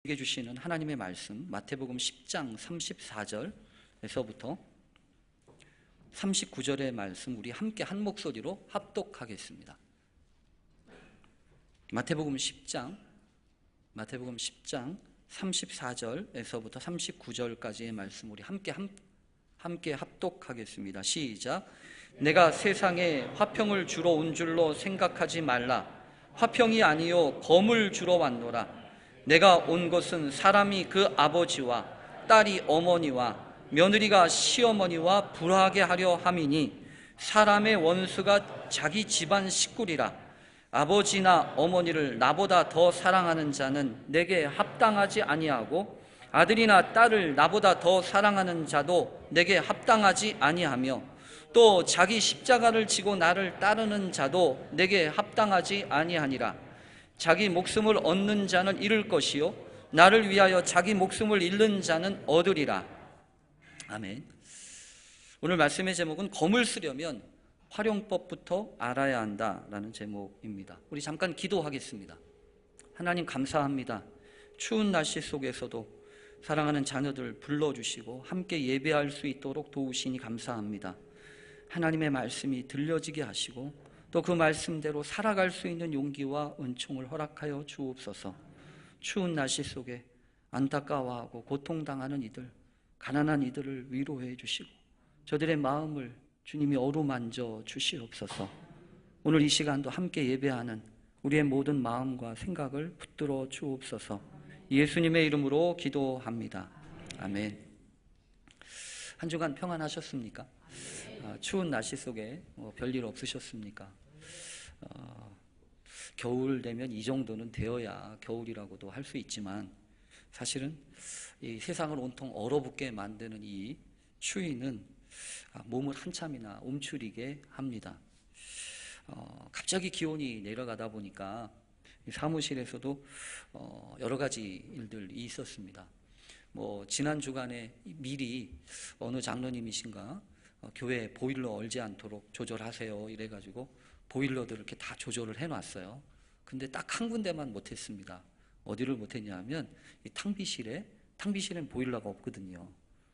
우리에게 주시는 하나님의 말씀 마태복음 10장 34절에서부터 39절의 말씀 우리 함께 한 목소리로 합독하겠습니다. 마태복음 10장 34절에서부터 39절까지의 말씀 우리 함께 합독하겠습니다. 시작. 내가 세상에 화평을 주러 온 줄로 생각하지 말라. 화평이 아니요 검을 주러 왔노라. 내가 온 것은 사람이 그 아버지와 딸이 어머니와 며느리가 시어머니와 불화하게 하려 함이니 사람의 원수가 자기 집안 식구리라. 아버지나 어머니를 나보다 더 사랑하는 자는 내게 합당하지 아니하고 아들이나 딸을 나보다 더 사랑하는 자도 내게 합당하지 아니하며 또 자기 십자가를 지고 나를 따르는 자도 내게 합당하지 아니하니라. 자기 목숨을 얻는 자는 잃을 것이요 나를 위하여 자기 목숨을 잃는 자는 얻으리라. 아멘. 오늘 말씀의 제목은 검을 쓰려면 활용법부터 알아야 한다라는 제목입니다. 우리 잠깐 기도하겠습니다. 하나님 감사합니다. 추운 날씨 속에서도 사랑하는 자녀들 불러주시고 함께 예배할 수 있도록 도우시니 감사합니다. 하나님의 말씀이 들려지게 하시고 또 그 말씀대로 살아갈 수 있는 용기와 은총을 허락하여 주옵소서. 추운 날씨 속에 안타까워하고 고통당하는 이들, 가난한 이들을 위로해 주시고 저들의 마음을 주님이 어루만져 주시옵소서. 오늘 이 시간도 함께 예배하는 우리의 모든 마음과 생각을 붙들어 주옵소서. 예수님의 이름으로 기도합니다. 아멘. 한 주간 평안하셨습니까? 추운 날씨 속에 별일 없으셨습니까? 겨울 되면 이 정도는 되어야 겨울이라고도 할 수 있지만 사실은 이 세상을 온통 얼어붙게 만드는 이 추위는 몸을 한참이나 움츠리게 합니다. 갑자기 기온이 내려가다 보니까 사무실에서도 여러 가지 일들이 있었습니다. 지난 주간에 미리 어느 장로님이신가 교회 보일러 얼지 않도록 조절하세요 이래가지고 보일러들을 이렇게 다 조절을 해놨어요. 근데 딱 한 군데만 못했습니다. 어디를 못했냐면 이 탕비실엔 보일러가 없거든요.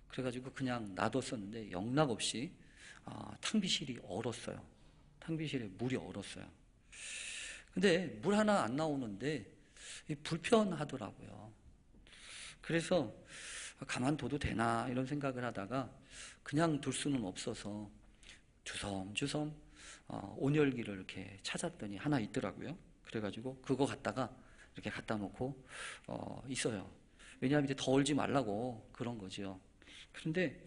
그래가지고 그냥 놔뒀었는데 영락없이 탕비실이 얼었어요. 탕비실에 물이 얼었어요. 근데 물 하나 안 나오는데 불편하더라고요. 그래서 가만둬도 되나 이런 생각을 하다가 그냥 둘 수는 없어서 주섬주섬 온열기를 이렇게 찾았더니 하나 있더라고요. 그래가지고 그거 갖다가 이렇게 갖다 놓고 있어요. 왜냐하면 이제 더 얼지 말라고 그런 거죠. 그런데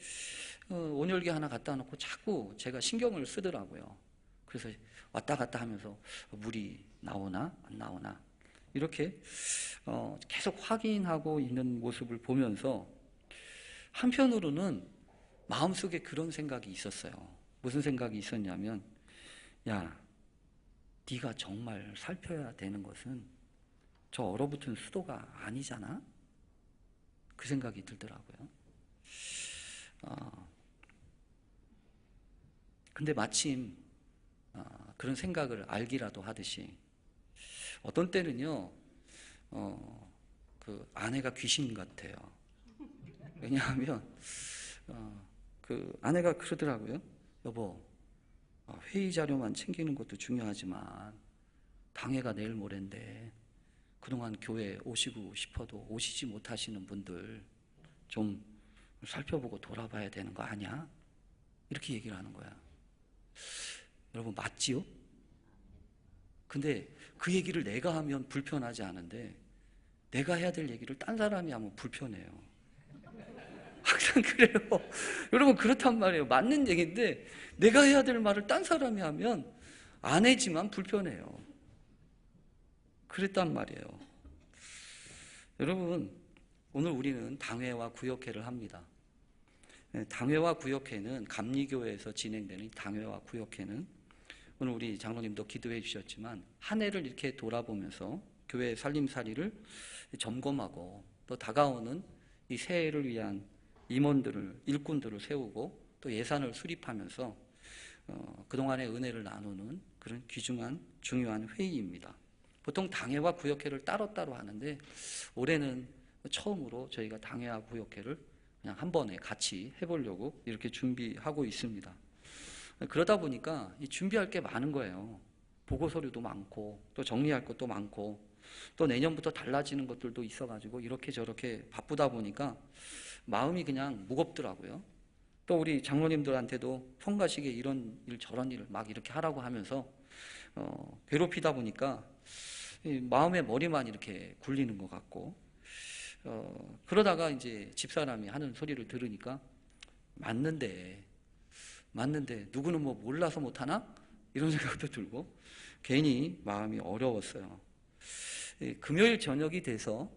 온열기 하나 갖다 놓고 자꾸 제가 신경을 쓰더라고요. 그래서 왔다 갔다 하면서 물이 나오나 안 나오나 이렇게 계속 확인하고 있는 모습을 보면서 한편으로는 마음속에 그런 생각이 있었어요. 무슨 생각이 있었냐면 야, 네가 정말 살펴야 되는 것은 저 얼어붙은 수도가 아니잖아? 그 생각이 들더라고요. 근데 마침 그런 생각을 알기라도 하듯이 어떤 때는요 그 아내가 귀신 같아요. 왜냐하면 그 아내가 그러더라고요. 여보, 회의 자료만 챙기는 것도 중요하지만 당회가 내일 모레인데 그동안 교회 오시고 싶어도 오시지 못하시는 분들 좀 살펴보고 돌아봐야 되는 거 아니야? 이렇게 얘기를 하는 거야. 여러분 맞지요? 근데 그 얘기를 내가 하면 불편하지 않은데 내가 해야 될 얘기를 딴 사람이 하면 불편해요. 항상 그래요. 여러분 그렇단 말이에요. 맞는 얘기인데 내가 해야 될 말을 딴 사람이 하면 아내지만 불편해요. 그랬단 말이에요. 여러분 오늘 우리는 당회와 구역회를 합니다. 당회와 구역회는 감리교회에서 진행되는 당회와 구역회는 오늘 우리 장로님도 기도해 주셨지만 한 해를 이렇게 돌아보면서 교회 살림살이를 점검하고 또 다가오는 이 새해를 위한 임원들을, 일꾼들을 세우고 또 예산을 수립하면서 그동안의 은혜를 나누는 그런 귀중한 중요한 회의입니다. 보통 당회와 구역회를 따로따로 하는데 올해는 처음으로 저희가 당회와 부역회를 그냥 한 번에 같이 해보려고 이렇게 준비하고 있습니다. 그러다 보니까 준비할 게 많은 거예요. 보고서류도 많고 또 정리할 것도 많고 또 내년부터 달라지는 것들도 있어가지고 이렇게 저렇게 바쁘다 보니까 마음이 그냥 무겁더라고요. 또 우리 장로님들한테도 성가시게 이런 일 저런 일을 막 이렇게 하라고 하면서 괴롭히다 보니까 마음의 머리만 이렇게 굴리는 것 같고 그러다가 이제 집사람이 하는 소리를 들으니까 맞는데 누구는 뭐 몰라서 못하나? 이런 생각도 들고 괜히 마음이 어려웠어요. 금요일 저녁이 돼서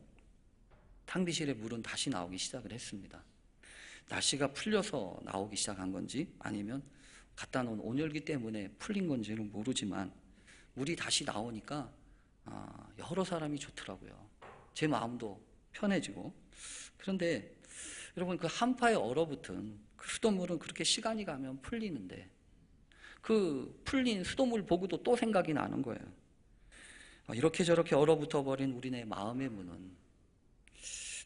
탕비실에 물은 다시 나오기 시작을 했습니다. 날씨가 풀려서 나오기 시작한 건지 아니면 갖다 놓은 온열기 때문에 풀린 건지는 모르지만 물이 다시 나오니까 여러 사람이 좋더라고요. 제 마음도 편해지고. 그런데 여러분 그 한파에 얼어붙은 그 수돗물은 그렇게 시간이 가면 풀리는데 그 풀린 수돗물 보고도 또 생각이 나는 거예요. 이렇게 저렇게 얼어붙어 버린 우리네 마음의 문은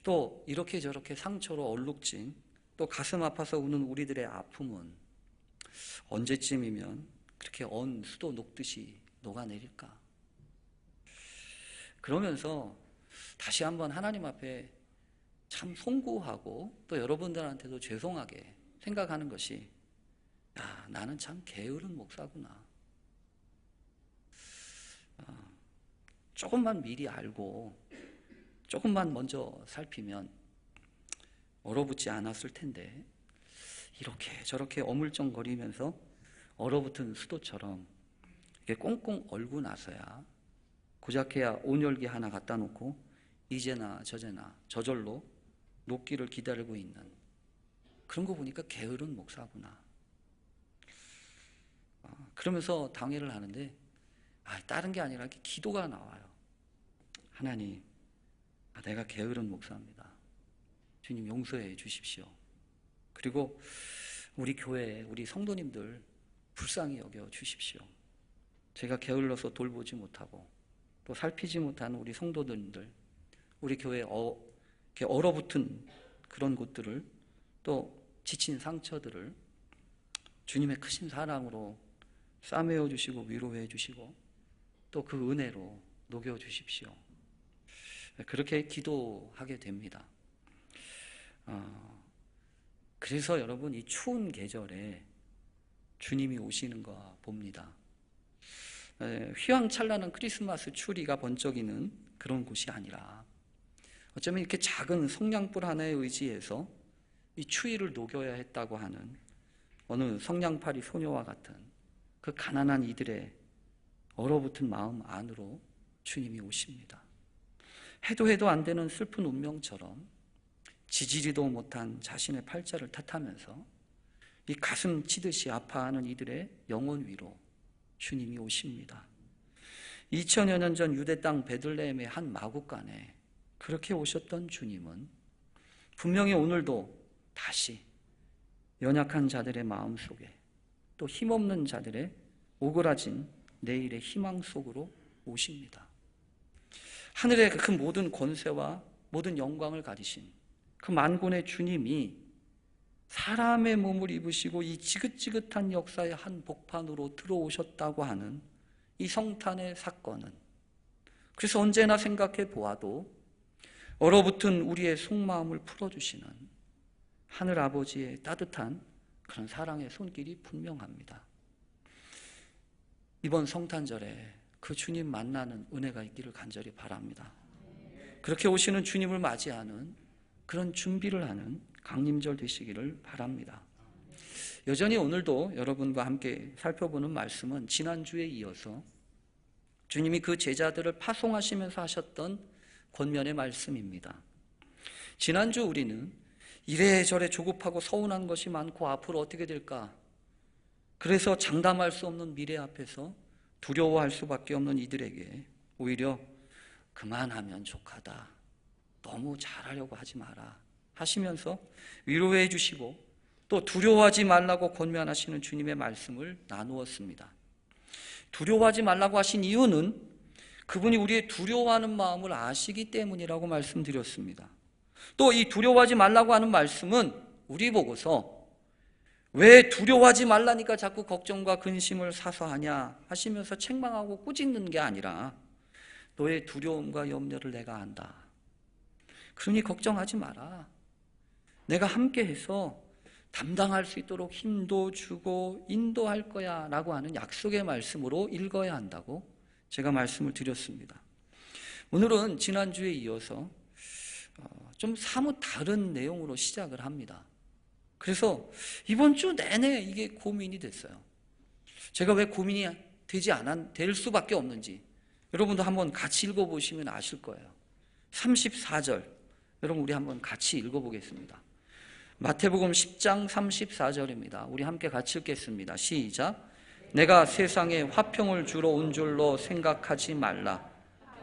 또 이렇게 저렇게 상처로 얼룩진 또 가슴 아파서 우는 우리들의 아픔은 언제쯤이면 그렇게 언 수도 녹듯이 녹아내릴까? 그러면서 다시 한번 하나님 앞에 참 송구하고 또 여러분들한테도 죄송하게 생각하는 것이 나는 참 게으른 목사구나. 조금만 미리 알고 조금만 먼저 살피면 얼어붙지 않았을 텐데 이렇게 저렇게 어물쩡거리면서 얼어붙은 수도처럼 이게 꽁꽁 얼고 나서야 고작해야 온열기 하나 갖다 놓고 이제나 저제나 저절로 녹기를 기다리고 있는 그런 거 보니까 게으른 목사구나. 그러면서 당회를 하는데 다른 게 아니라 이렇게 기도가 나와요. 하나님, 내가 게으른 목사입니다. 주님 용서해 주십시오. 그리고 우리 교회 우리 성도님들 불쌍히 여겨 주십시오. 제가 게을러서 돌보지 못하고 또 살피지 못하는 우리 성도들, 우리 교회 이렇게 얼어붙은 그런 곳들을 또 지친 상처들을 주님의 크신 사랑으로 싸매어 주시고 위로해 주시고 또 그 은혜로 녹여 주십시오. 그렇게 기도하게 됩니다. 그래서 여러분 이 추운 계절에 주님이 오시는 거 봅니다. 휘황찬란한 크리스마스 추리가 번쩍이는 그런 곳이 아니라 어쩌면 이렇게 작은 성냥불 하나에 의지해서 이 추위를 녹여야 했다고 하는 어느 성냥팔이 소녀와 같은 그 가난한 이들의 얼어붙은 마음 안으로 주님이 오십니다. 해도 안 되는 슬픈 운명처럼 지지리도 못한 자신의 팔자를 탓하면서 이 가슴 치듯이 아파하는 이들의 영혼 위로 주님이 오십니다. 2000여 년 전 유대 땅 베들레헴의 한 마구간에 그렇게 오셨던 주님은 분명히 오늘도 다시 연약한 자들의 마음 속에 또 힘없는 자들의 오그라진 내일의 희망 속으로 오십니다. 하늘의 그 모든 권세와 모든 영광을 가지신 그 만군의 주님이 사람의 몸을 입으시고 이 지긋지긋한 역사의 한 복판으로 들어오셨다고 하는 이 성탄의 사건은 그래서 언제나 생각해 보아도 얼어붙은 우리의 속마음을 풀어주시는 하늘 아버지의 따뜻한 그런 사랑의 손길이 분명합니다. 이번 성탄절에 그 주님 만나는 은혜가 있기를 간절히 바랍니다. 그렇게 오시는 주님을 맞이하는 그런 준비를 하는 강림절 되시기를 바랍니다. 여전히 오늘도 여러분과 함께 살펴보는 말씀은 지난주에 이어서 주님이 그 제자들을 파송하시면서 하셨던 권면의 말씀입니다. 지난주 우리는 이래저래 조급하고 서운한 것이 많고 앞으로 어떻게 될까? 그래서 장담할 수 없는 미래 앞에서 두려워할 수밖에 없는 이들에게 오히려 그만하면 족하다. 너무 잘하려고 하지 마라. 하시면서 위로해 주시고 또 두려워하지 말라고 권면하시는 주님의 말씀을 나누었습니다. 두려워하지 말라고 하신 이유는 그분이 우리의 두려워하는 마음을 아시기 때문이라고 말씀드렸습니다. 또 이 두려워하지 말라고 하는 말씀은 우리 보고서 왜 두려워하지 말라니까 자꾸 걱정과 근심을 사서 하냐 하시면서 책망하고 꾸짖는 게 아니라 너의 두려움과 염려를 내가 안다. 그러니 걱정하지 마라. 내가 함께해서 담당할 수 있도록 힘도 주고 인도할 거야 라고 하는 약속의 말씀으로 읽어야 한다고 제가 말씀을 드렸습니다. 오늘은 지난주에 이어서 좀 사뭇 다른 내용으로 시작을 합니다. 그래서 이번 주 내내 이게 고민이 됐어요. 제가 왜 고민이 될 수밖에 없는지 여러분도 한번 같이 읽어보시면 아실 거예요. 34절 여러분 우리 한번 같이 읽어보겠습니다. 마태복음 10장 34절입니다. 우리 함께 같이 읽겠습니다. 시작. 내가 세상에 화평을 주러 온 줄로 생각하지 말라.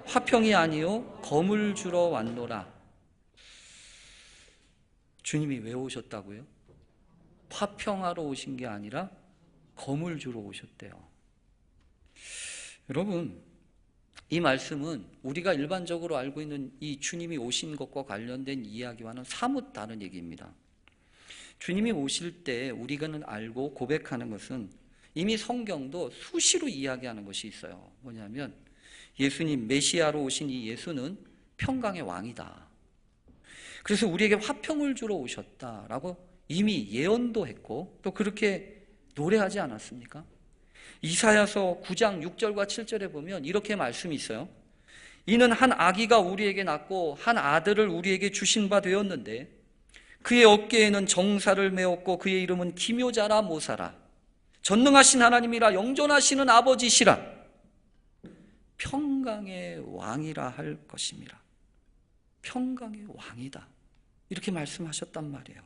화평이 아니요 검을 주러 왔노라. 주님이 왜 오셨다고요? 화평하러 오신 게 아니라 검을 주러 오셨대요. 여러분, 이 말씀은 우리가 일반적으로 알고 있는 이 주님이 오신 것과 관련된 이야기와는 사뭇 다른 얘기입니다. 주님이 오실 때 우리가 알고 고백하는 것은 이미 성경도 수시로 이야기하는 것이 있어요. 뭐냐면 예수님 메시아로 오신 이 예수는 평강의 왕이다. 그래서 우리에게 화평을 주러 오셨다라고 이미 예언도 했고 또 그렇게 노래하지 않았습니까? 이사야서 9장 6절과 7절에 보면 이렇게 말씀이 있어요. 이는 한 아기가 우리에게 낳고 한 아들을 우리에게 주신 바 되었는데 그의 어깨에는 정사를 메었고 그의 이름은 기묘자라 모사라 전능하신 하나님이라 영존하시는 아버지시라 평강의 왕이라 할 것임이라. 평강의 왕이다 이렇게 말씀하셨단 말이에요.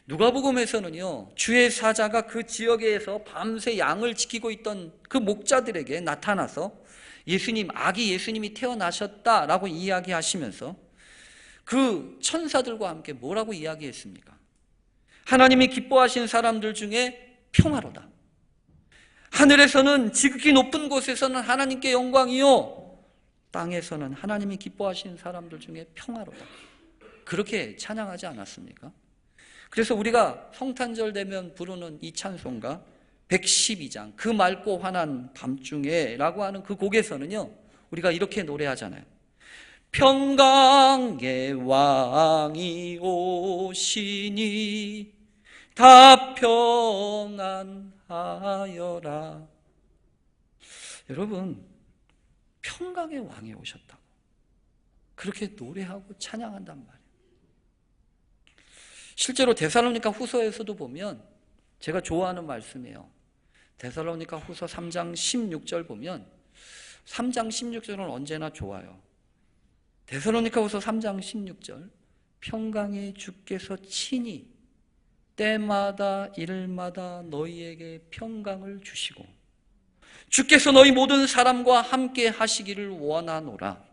누가복음에서는요 주의 사자가 그 지역에서 밤새 양을 지키고 있던 그 목자들에게 나타나서 아기 예수님이 태어나셨다라고 이야기하시면서 그 천사들과 함께 뭐라고 이야기했습니까? 하나님이 기뻐하신 사람들 중에 평화로다. 하늘에서는 지극히 높은 곳에서는 하나님께 영광이요 땅에서는 하나님이 기뻐하시는 사람들 중에 평화로다. 그렇게 찬양하지 않았습니까? 그래서 우리가 성탄절 되면 부르는 이 찬송가 112장 그 맑고 환한 밤중에 라고 하는 그 곡에서는요 우리가 이렇게 노래하잖아요. 평강의 왕이 오시니 다 평안하여라. 여러분 평강의 왕이 오셨다고 그렇게 노래하고 찬양한단 말이에요. 실제로 데살로니가 후서에서도 보면 제가 좋아하는 말씀이에요. 데살로니가 후서 3장 16절 보면 3장 16절은 언제나 좋아요. 데살로니가 후서 3장 16절 평강의 주께서 친히 때마다 일마다 너희에게 평강을 주시고 주께서 너희 모든 사람과 함께 하시기를 원하노라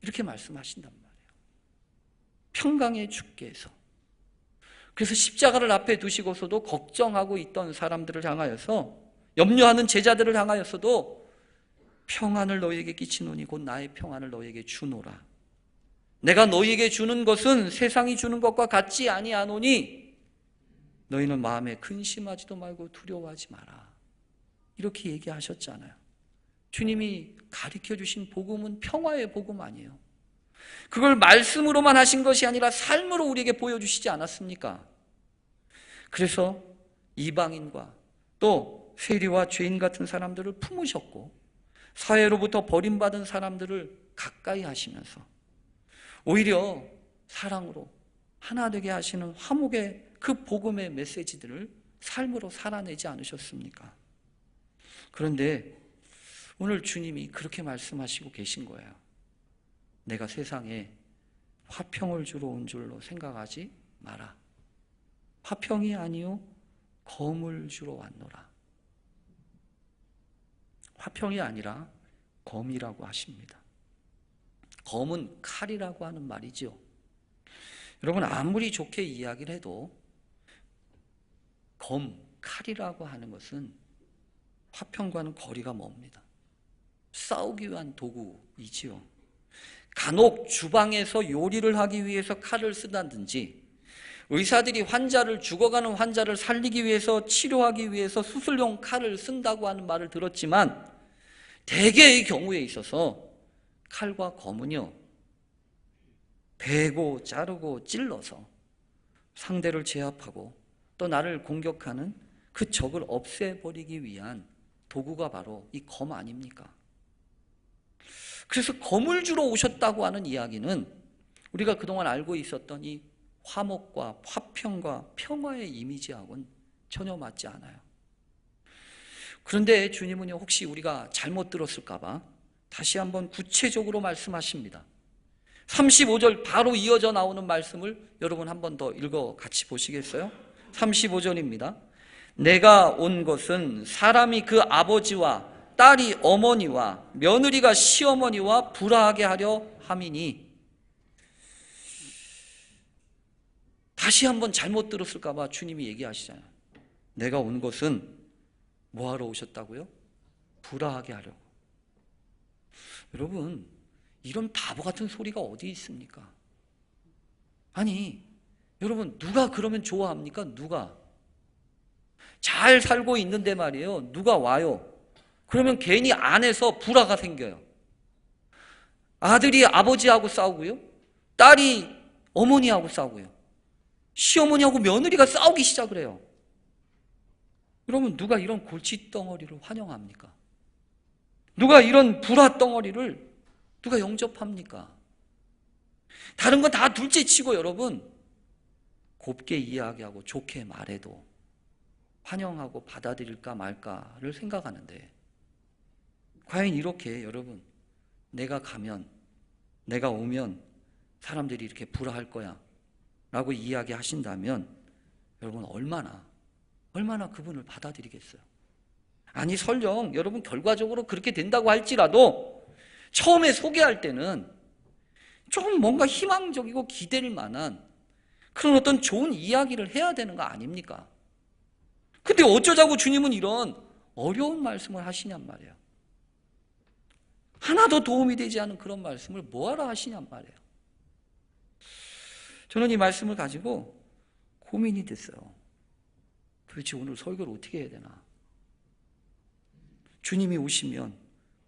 이렇게 말씀하신단 말이에요. 평강의 주께서. 그래서 십자가를 앞에 두시고서도 걱정하고 있던 사람들을 향하여서 염려하는 제자들을 향하여서도 평안을 너희에게 끼치노니 곧 나의 평안을 너희에게 주노라. 내가 너희에게 주는 것은 세상이 주는 것과 같지 아니하노니 너희는 마음에 근심하지도 말고 두려워하지 마라. 이렇게 얘기하셨잖아요. 주님이 가르쳐 주신 복음은 평화의 복음 아니에요. 그걸 말씀으로만 하신 것이 아니라 삶으로 우리에게 보여주시지 않았습니까? 그래서 이방인과 또 세리와 죄인 같은 사람들을 품으셨고 사회로부터 버림받은 사람들을 가까이 하시면서 오히려 사랑으로 하나 되게 하시는 화목의 그 복음의 메시지들을 삶으로 살아내지 않으셨습니까? 그런데 오늘 주님이 그렇게 말씀하시고 계신 거예요. 내가 세상에 화평을 주러 온 줄로 생각하지 마라. 화평이 아니요 검을 주러 왔노라. 화평이 아니라 검이라고 하십니다. 검은 칼이라고 하는 말이죠. 여러분 아무리 좋게 이야기를 해도 칼이라고 하는 것은 화평과는 거리가 멉니다. 싸우기 위한 도구이지요. 간혹 주방에서 요리를 하기 위해서 칼을 쓴다든지, 의사들이 죽어가는 환자를 살리기 위해서, 치료하기 위해서 수술용 칼을 쓴다고 하는 말을 들었지만, 대개의 경우에 있어서 칼과 검은요, 베고 자르고 찔러서 상대를 제압하고 또 나를 공격하는 그 적을 없애버리기 위한 도구가 바로 이 검 아닙니까? 그래서 검을 주러 오셨다고 하는 이야기는 우리가 그동안 알고 있었던 이 화목과 화평과 평화의 이미지하고는 전혀 맞지 않아요. 그런데 주님은요, 혹시 우리가 잘못 들었을까 봐 다시 한번 구체적으로 말씀하십니다. 35절 바로 이어져 나오는 말씀을 여러분 한 번 더 읽어 같이 보시겠어요? 35절입니다. 내가 온 것은 사람이 그 아버지와 딸이 어머니와 며느리가 시어머니와 불화하게 하려 함이니. 다시 한번 잘못 들었을까 봐 주님이 얘기하시잖아요. 내가 온 것은 뭐하러 오셨다고요? 불화하게 하려고. 여러분, 이런 바보 같은 소리가 어디 있습니까? 아니, 여러분, 누가 그러면 좋아합니까? 누가? 잘 살고 있는데 말이에요, 누가 와요? 그러면 괜히 안에서 불화가 생겨요. 아들이 아버지하고 싸우고요, 딸이 어머니하고 싸우고요, 시어머니하고 며느리가 싸우기 시작을 해요. 여러분, 누가 이런 골칫덩어리를 환영합니까? 누가 이런 불화 덩어리를 누가 영접합니까? 다른 건 다 둘째치고 여러분, 곱게 이야기하고 좋게 말해도 환영하고 받아들일까 말까를 생각하는데, 과연 이렇게 여러분, 내가 가면, 내가 오면 사람들이 이렇게 불화할 거야 라고 이야기하신다면 여러분, 얼마나 그분을 받아들이겠어요? 아니, 설령 여러분 결과적으로 그렇게 된다고 할지라도 처음에 소개할 때는 좀 뭔가 희망적이고 기댈 만한 그런 어떤 좋은 이야기를 해야 되는 거 아닙니까? 근데 어쩌자고 주님은 이런 어려운 말씀을 하시냔 말이에요. 하나도 도움이 되지 않은 그런 말씀을 뭐하러 하시냔 말이에요. 저는 이 말씀을 가지고 고민이 됐어요. 도대체 오늘 설교를 어떻게 해야 되나? 주님이 오시면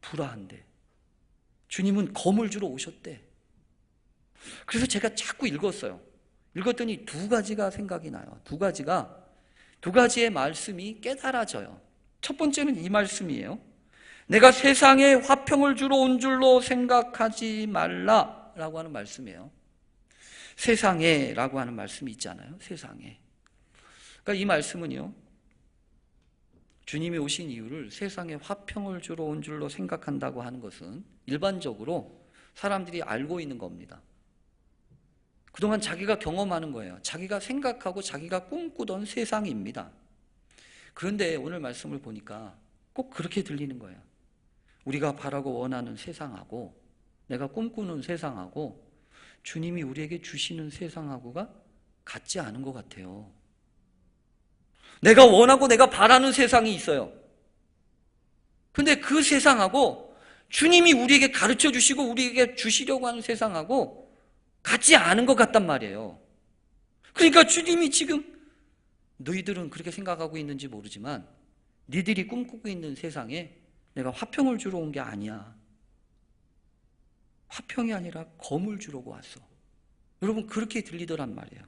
불화한대. 주님은 검을 주러 오셨대. 그래서 제가 자꾸 읽었어요. 읽었더니 두 가지가 생각이 나요. 두 가지의 말씀이 깨달아져요. 첫 번째는 이 말씀이에요. 내가 세상에 화평을 주러 온 줄로 생각하지 말라라고 하는 말씀이에요. 세상에라고 하는 말씀이 있잖아요. 세상에. 그러니까 이 말씀은요, 주님이 오신 이유를 세상에 화평을 주러 온 줄로 생각한다고 하는 것은 일반적으로 사람들이 알고 있는 겁니다. 그동안 자기가 경험하는 거예요. 자기가 생각하고 자기가 꿈꾸던 세상입니다. 그런데 오늘 말씀을 보니까 꼭 그렇게 들리는 거예요. 우리가 바라고 원하는 세상하고 내가 꿈꾸는 세상하고 주님이 우리에게 주시는 세상하고가 같지 않은 것 같아요. 내가 원하고 내가 바라는 세상이 있어요. 근데 그 세상하고 주님이 우리에게 가르쳐 주시고 우리에게 주시려고 하는 세상하고 같지 않은 것 같단 말이에요. 그러니까 주님이 지금 너희들은 그렇게 생각하고 있는지 모르지만 니들이 꿈꾸고 있는 세상에 내가 화평을 주러 온 게 아니야. 화평이 아니라 검을 주러 왔어. 여러분, 그렇게 들리더란 말이에요.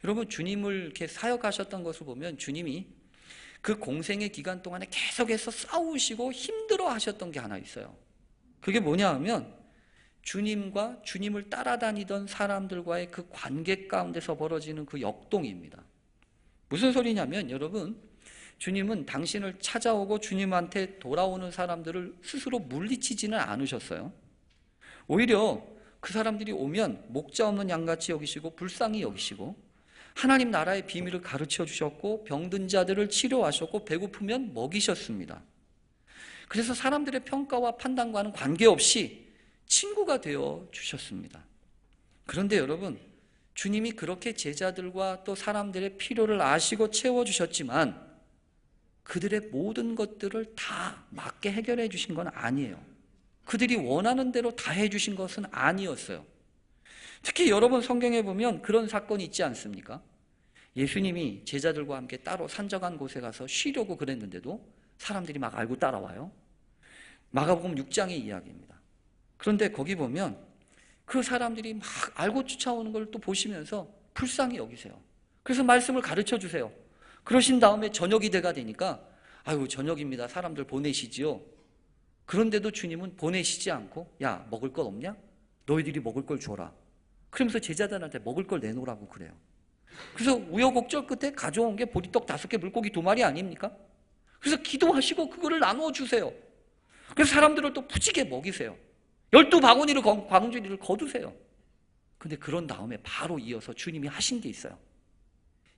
여러분, 주님을 이렇게 사역하셨던 것을 보면 주님이 그 공생의 기간 동안에 계속해서 싸우시고 힘들어 하셨던 게 하나 있어요. 그게 뭐냐 하면 주님과 주님을 따라다니던 사람들과의 그 관계 가운데서 벌어지는 그 역동입니다. 무슨 소리냐면 여러분, 주님은 당신을 찾아오고 주님한테 돌아오는 사람들을 스스로 물리치지는 않으셨어요. 오히려 그 사람들이 오면 목자 없는 양같이 여기시고 불쌍히 여기시고 하나님 나라의 비밀을 가르쳐 주셨고 병든 자들을 치료하셨고 배고프면 먹이셨습니다. 그래서 사람들의 평가와 판단과는 관계없이 친구가 되어 주셨습니다. 그런데 여러분, 주님이 그렇게 제자들과 또 사람들의 필요를 아시고 채워주셨지만 그들의 모든 것들을 다 맞게 해결해 주신 건 아니에요. 그들이 원하는 대로 다 해주신 것은 아니었어요. 특히 여러분 성경에 보면 그런 사건이 있지 않습니까? 예수님이 제자들과 함께 따로 산적한 곳에 가서 쉬려고 그랬는데도 사람들이 막 알고 따라와요. 마가복음 6장의 이야기입니다. 그런데 거기 보면 그 사람들이 막 알고 쫓아오는 걸 또 보시면서 불쌍히 여기세요. 그래서 말씀을 가르쳐 주세요. 그러신 다음에 저녁이 돼가 되니까 아유 저녁입니다. 사람들 보내시지요. 그런데도 주님은 보내시지 않고 야 먹을 것 없냐? 너희들이 먹을 걸 줘라. 그러면서 제자들한테 먹을 걸 내놓으라고 그래요. 그래서 우여곡절 끝에 가져온 게 보리떡 5개 물고기 2마리 아닙니까? 그래서 기도하시고 그거를 나누어 주세요. 그래서 사람들을 또 푸지게 먹이세요. 12바구니를 광주리를 거두세요. 근데 그런 다음에 바로 이어서 주님이 하신 게 있어요.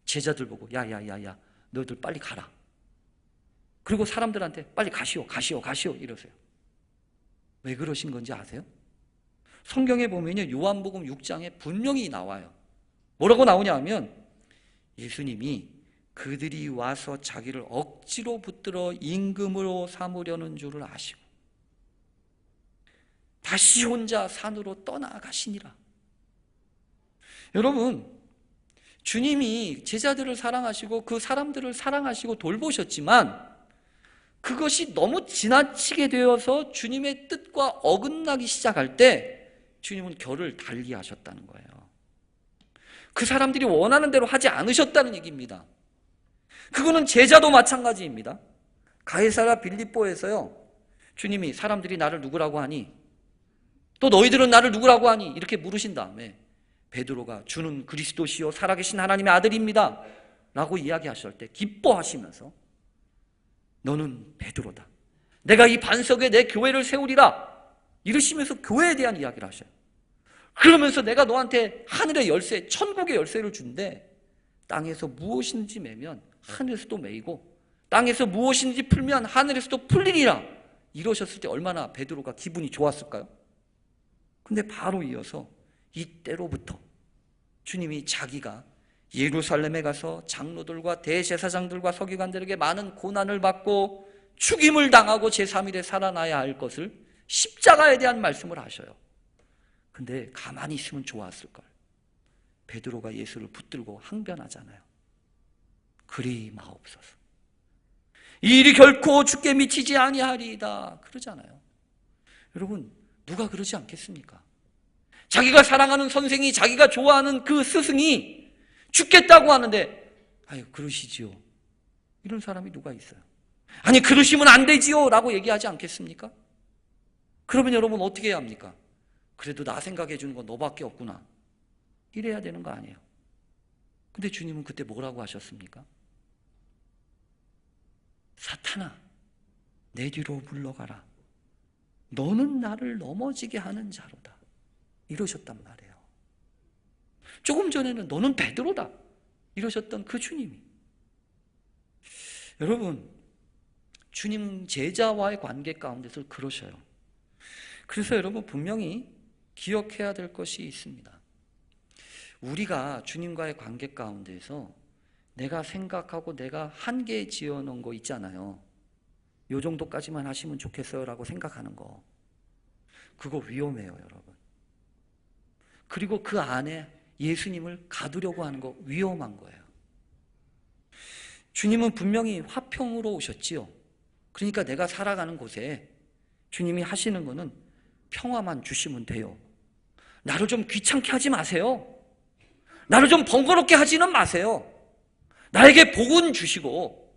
제자들 보고 야야야야 너희들 빨리 가라. 그리고 사람들한테 빨리 가시오 이러세요. 왜 그러신 건지 아세요? 성경에 보면요 요한복음 6장에 분명히 나와요. 뭐라고 나오냐 하면 예수님이 그들이 와서 자기를 억지로 붙들어 임금으로 삼으려는 줄을 아시고 다시 혼자 산으로 떠나가시니라. 여러분 주님이 제자들을 사랑하시고 그 사람들을 사랑하시고 돌보셨지만 그것이 너무 지나치게 되어서 주님의 뜻과 어긋나기 시작할 때 주님은 결을 달리하셨다는 거예요. 그 사람들이 원하는 대로 하지 않으셨다는 얘기입니다. 그거는 제자도 마찬가지입니다. 가이사랴 빌립보에서요 주님이 사람들이 나를 누구라고 하니 또 너희들은 나를 누구라고 하니 이렇게 물으신 다음에 베드로가 주는 그리스도시요 살아계신 하나님의 아들입니다 라고 이야기하실 때 기뻐하시면서 너는 베드로다. 내가 이 반석에 내 교회를 세우리라 이러시면서 교회에 대한 이야기를 하셔요. 그러면서 내가 너한테 하늘의 열쇠, 천국의 열쇠를 준대. 땅에서 무엇인지 매면 하늘에서도 매이고 땅에서 무엇인지 풀면 하늘에서도 풀리리라 이러셨을 때 얼마나 베드로가 기분이 좋았을까요? 근데 바로 이어서 이때로부터 주님이 자기가 예루살렘에 가서 장로들과 대제사장들과 서기관들에게 많은 고난을 받고 죽임을 당하고 제3일에 살아나야 할 것을 십자가에 대한 말씀을 하셔요. 근데 가만히 있으면 좋았을걸. 베드로가 예수를 붙들고 항변하잖아요. 그리 마옵소서. 이 일이 결코 주께 미치지 아니하리이다 그러잖아요. 여러분 누가 그러지 않겠습니까? 자기가 사랑하는 선생이 자기가 좋아하는 그 스승이 죽겠다고 하는데 아유 그러시지요. 이런 사람이 누가 있어요? 아니 그러시면 안 되지요 라고 얘기하지 않겠습니까? 그러면 여러분 어떻게 해야 합니까? 그래도 나 생각해 주는 건 너밖에 없구나 이래야 되는 거 아니에요? 근데 주님은 그때 뭐라고 하셨습니까? 사탄아 내 뒤로 물러가라. 너는 나를 넘어지게 하는 자로다 이러셨단 말이에요. 조금 전에는 너는 베드로다 이러셨던 그 주님이 여러분 주님 제자와의 관계 가운데서 그러셔요. 그래서 여러분 분명히 기억해야 될 것이 있습니다. 우리가 주님과의 관계 가운데서 내가 생각하고 내가 한계 지어놓은 거 있잖아요. 요 정도까지만 하시면 좋겠어요 라고 생각하는 거 그거 위험해요 여러분. 그리고 그 안에 예수님을 가두려고 하는 거 위험한 거예요. 주님은 분명히 화평으로 오셨지요. 그러니까 내가 살아가는 곳에 주님이 하시는 거는 평화만 주시면 돼요. 나를 좀 귀찮게 하지 마세요. 나를 좀 번거롭게 하지는 마세요. 나에게 복은 주시고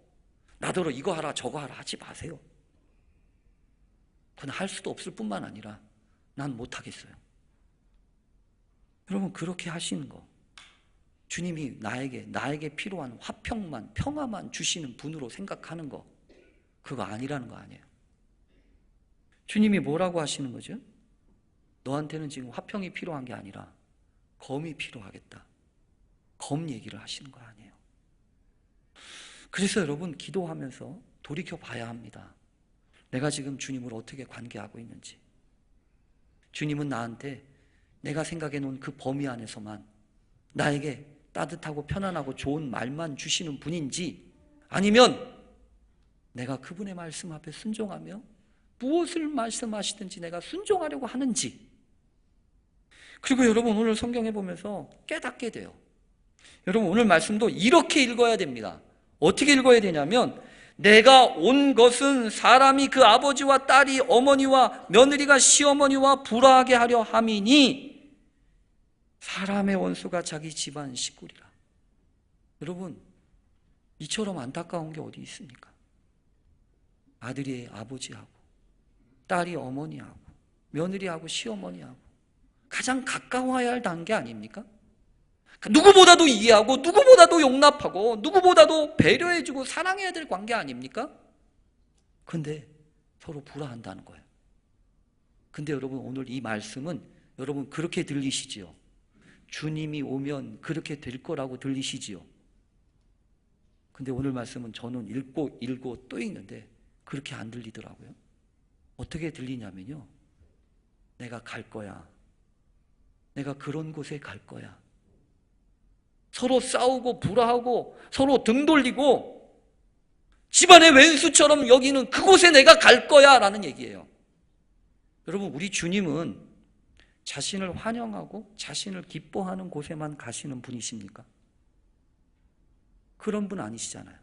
나더러 이거 하라 저거 하라 하지 마세요. 그건 할 수도 없을 뿐만 아니라 난 못하겠어요. 여러분 그렇게 하시는 거 주님이 나에게 필요한 화평만 평화만 주시는 분으로 생각하는 거 그거 아니라는 거 아니에요. 주님이 뭐라고 하시는 거죠? 너한테는 지금 화평이 필요한 게 아니라 검이 필요하겠다. 검 얘기를 하시는 거 아니에요. 그래서 여러분 기도하면서 돌이켜 봐야 합니다. 내가 지금 주님을 어떻게 관계하고 있는지. 주님은 나한테 내가 생각해 놓은 그 범위 안에서만 나에게 따뜻하고 편안하고 좋은 말만 주시는 분인지 아니면 내가 그분의 말씀 앞에 순종하며 무엇을 말씀하시든지 내가 순종하려고 하는지. 그리고 여러분 오늘 성경에 보면서 깨닫게 돼요. 여러분 오늘 말씀도 이렇게 읽어야 됩니다. 어떻게 읽어야 되냐면 내가 온 것은 사람이 그 아버지와 딸이 어머니와 며느리가 시어머니와 불화하게 하려 함이니 사람의 원수가 자기 집안 식구리라. 여러분 이처럼 안타까운 게 어디 있습니까? 아들이 아버지하고 딸이 어머니하고 며느리하고 시어머니하고 가장 가까워야 할 단계 아닙니까? 누구보다도 이해하고 누구보다도 용납하고 누구보다도 배려해주고 사랑해야 될 관계 아닙니까? 근데 서로 불화한다는 거예요. 근데 여러분 오늘 이 말씀은 여러분 그렇게 들리시지요? 주님이 오면 그렇게 될 거라고 들리시지요? 근데 오늘 말씀은 저는 읽고 또 읽는데 그렇게 안 들리더라고요. 어떻게 들리냐면요, 내가 갈 거야. 내가 그런 곳에 갈 거야. 서로 싸우고 불화하고 서로 등 돌리고 집안의 왼수처럼 여기는 그곳에 내가 갈 거야 라는 얘기예요. 여러분 우리 주님은 자신을 환영하고 자신을 기뻐하는 곳에만 가시는 분이십니까? 그런 분 아니시잖아요.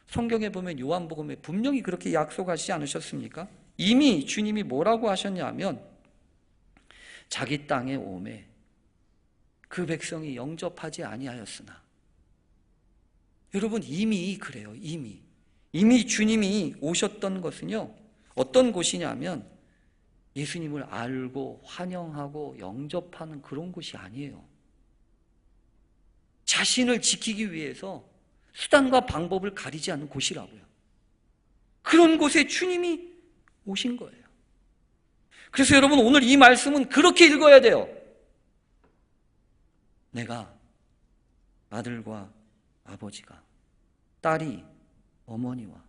성경에 보면 요한복음에 분명히 그렇게 약속하시지 않으셨습니까? 이미 주님이 뭐라고 하셨냐면 자기 땅에 오매 그 백성이 영접하지 아니하였으나. 여러분 이미 그래요. 이미 주님이 오셨던 것은요 어떤 곳이냐면 예수님을 알고 환영하고 영접하는 그런 곳이 아니에요. 자신을 지키기 위해서 수단과 방법을 가리지 않는 곳이라고요. 그런 곳에 주님이 오신 거예요. 그래서 여러분 오늘 이 말씀은 그렇게 읽어야 돼요. 내가 아들과 아버지가 딸이 어머니와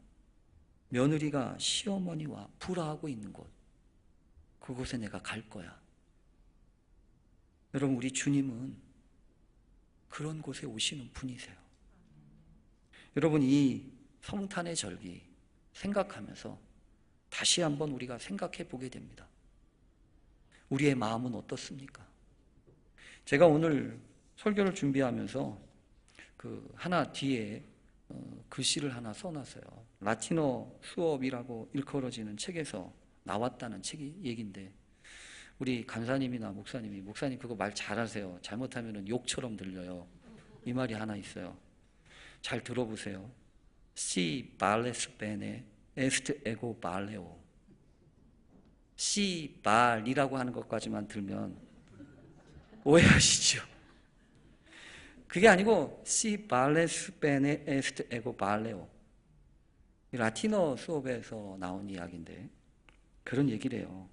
며느리가 시어머니와 불화하고 있는 곳, 그곳에 내가 갈 거야. 여러분 우리 주님은 그런 곳에 오시는 분이세요. 여러분 이 성탄의 절기 생각하면서 다시 한번 우리가 생각해 보게 됩니다. 우리의 마음은 어떻습니까? 제가 오늘 설교를 준비하면서 그 하나 뒤에 글씨를 하나 써놨어요. 라틴어 수업이라고 일컬어지는 책에서 나왔다는 책이 얘기인데 우리 간사님이나 목사님 그거 말 잘하세요. 잘못하면 욕처럼 들려요. 이 말이 하나 있어요. 잘 들어보세요. Si vales bene est ego valeo. Si val이라고 하는 것까지만 들면 오해하시죠? 그게 아니고 Si vales bene est ego valeo. 라틴어 수업에서 나온 이야기인데 그런 얘기를 해요.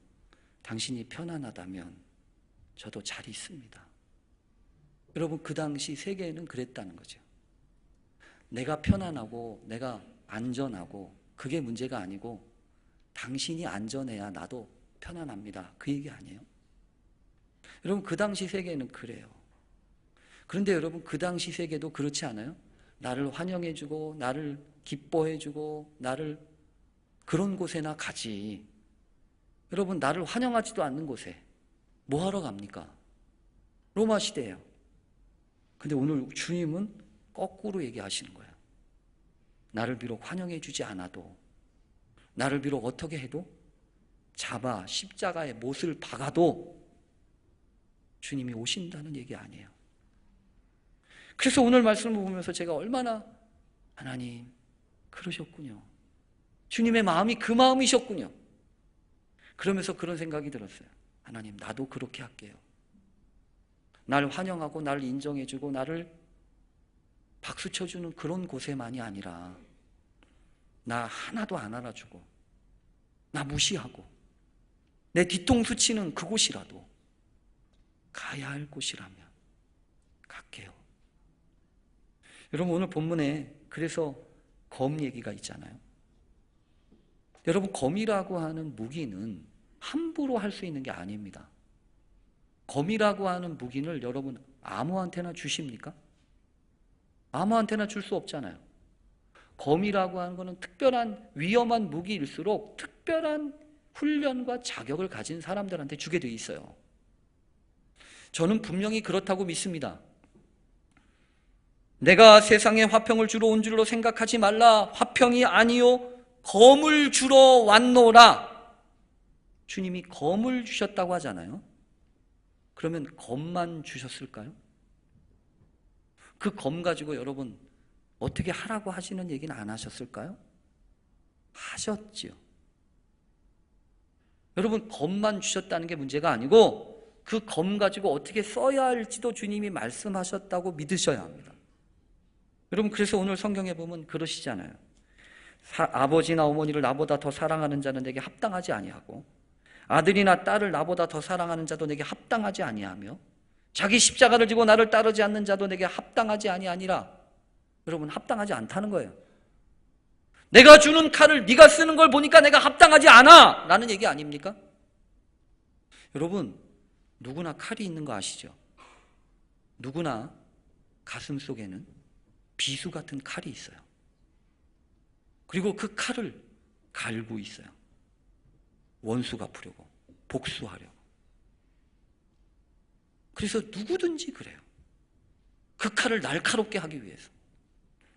당신이 편안하다면 저도 잘 있습니다. 여러분 그 당시 세계는 그랬다는 거죠. 내가 편안하고 내가 안전하고 그게 문제가 아니고 당신이 안전해야 나도 편안합니다. 그 얘기 아니에요? 여러분 그 당시 세계는 그래요. 그런데 여러분 그 당시 세계도 그렇지 않아요? 나를 환영해주고 나를 기뻐해주고 나를 그런 곳에나 가지. 여러분 나를 환영하지도 않는 곳에 뭐하러 갑니까? 로마 시대예요. 근데 오늘 주님은 거꾸로 얘기하시는 거예요. 나를 비록 환영해주지 않아도 나를 비록 어떻게 해도 잡아 십자가에 못을 박아도 주님이 오신다는 얘기 아니에요. 그래서 오늘 말씀을 보면서 제가 얼마나 하나님 그러셨군요. 주님의 마음이 그 마음이셨군요. 그러면서 그런 생각이 들었어요. 하나님 나도 그렇게 할게요. 나를 환영하고 나를 인정해주고 나를 박수 쳐주는 그런 곳에만이 아니라 나 하나도 안 알아주고 나 무시하고 내 뒤통수 치는 그곳이라도 가야 할 곳이라면 갈게요. 여러분 오늘 본문에 그래서 검 얘기가 있잖아요. 여러분 검이라고 하는 무기는 함부로 할 수 있는 게 아닙니다. 검이라고 하는 무기를 여러분 아무한테나 주십니까? 아무한테나 줄 수 없잖아요. 검이라고 하는 것은 특별한 위험한 무기일수록 특별한 훈련과 자격을 가진 사람들한테 주게 돼 있어요. 저는 분명히 그렇다고 믿습니다. 내가 세상에 화평을 주러 온 줄로 생각하지 말라. 화평이 아니요 검을 주러 왔노라. 주님이 검을 주셨다고 하잖아요. 그러면 검만 주셨을까요? 그 검 가지고 여러분 어떻게 하라고 하시는 얘기는 안 하셨을까요? 하셨지요. 여러분 검만 주셨다는 게 문제가 아니고 그 검 가지고 어떻게 써야 할지도 주님이 말씀하셨다고 믿으셔야 합니다. 여러분 그래서 오늘 성경에 보면 그러시잖아요. 아버지나 어머니를 나보다 더 사랑하는 자는 내게 합당하지 아니하고 아들이나 딸을 나보다 더 사랑하는 자도 내게 합당하지 아니하며 자기 십자가를 지고 나를 따르지 않는 자도 내게 합당하지 아니하니라. 여러분 합당하지 않다는 거예요. 내가 주는 칼을 네가 쓰는 걸 보니까 내가 합당하지 않아 라는 얘기 아닙니까? 여러분 누구나 칼이 있는 거 아시죠? 누구나 가슴 속에는 비수 같은 칼이 있어요. 그리고 그 칼을 갈고 있어요. 원수 갚으려고, 복수하려고. 그래서 누구든지 그래요. 그 칼을 날카롭게 하기 위해서.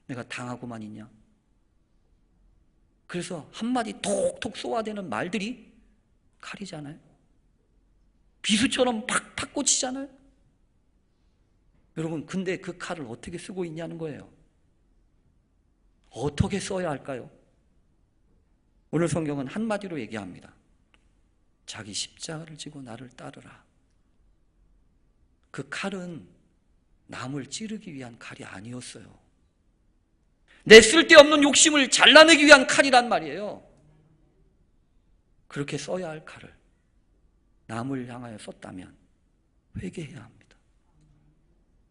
내가 당하고만 있냐? 그래서 한마디 톡톡 쏘아대는 말들이 칼이잖아요. 비수처럼 팍팍 꽂히잖아요. 여러분 근데 그 칼을 어떻게 쓰고 있냐는 거예요. 어떻게 써야 할까요? 오늘 성경은 한마디로 얘기합니다. 자기 십자가를 지고 나를 따르라. 그 칼은 남을 찌르기 위한 칼이 아니었어요. 내 쓸데없는 욕심을 잘라내기 위한 칼이란 말이에요. 그렇게 써야 할 칼을 남을 향하여 썼다면 회개해야 합니다.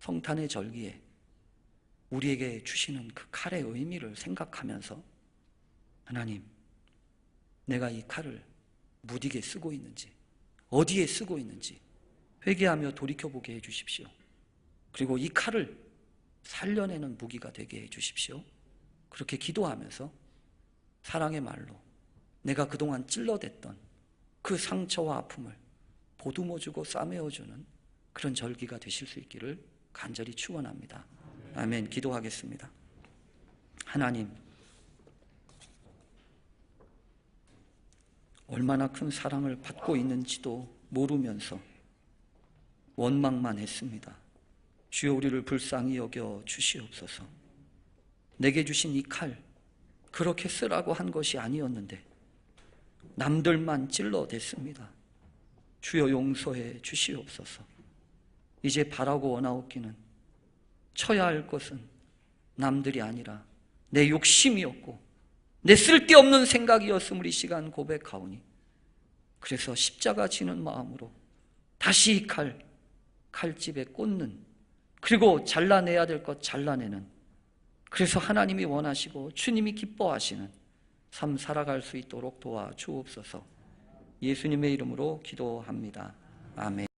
성탄의 절기에 우리에게 주시는 그 칼의 의미를 생각하면서 하나님, 내가 이 칼을 무디게 쓰고 있는지, 어디에 쓰고 있는지 회개하며 돌이켜보게 해주십시오. 그리고 이 칼을 살려내는 무기가 되게 해주십시오. 그렇게 기도하면서 사랑의 말로 내가 그동안 찔러댔던 그 상처와 아픔을 보듬어주고 싸매어주는 그런 절기가 되실 수 있기를 간절히 축원합니다. 아멘. 기도하겠습니다. 하나님, 얼마나 큰 사랑을 받고 있는지도 모르면서 원망만 했습니다. 주여 우리를 불쌍히 여겨 주시옵소서. 내게 주신 이 칼 그렇게 쓰라고 한 것이 아니었는데 남들만 찔러댔습니다. 주여 용서해 주시옵소서. 이제 바라고 원하옵기는 쳐야 할 것은 남들이 아니라 내 욕심이었고 내 쓸데없는 생각이었음을 이 시간 고백하오니 그래서 십자가 지는 마음으로 다시 이 칼집에 꽂는, 그리고 잘라내야 될 것 잘라내는, 그래서 하나님이 원하시고 주님이 기뻐하시는 삶 살아갈 수 있도록 도와주옵소서. 예수님의 이름으로 기도합니다. 아멘.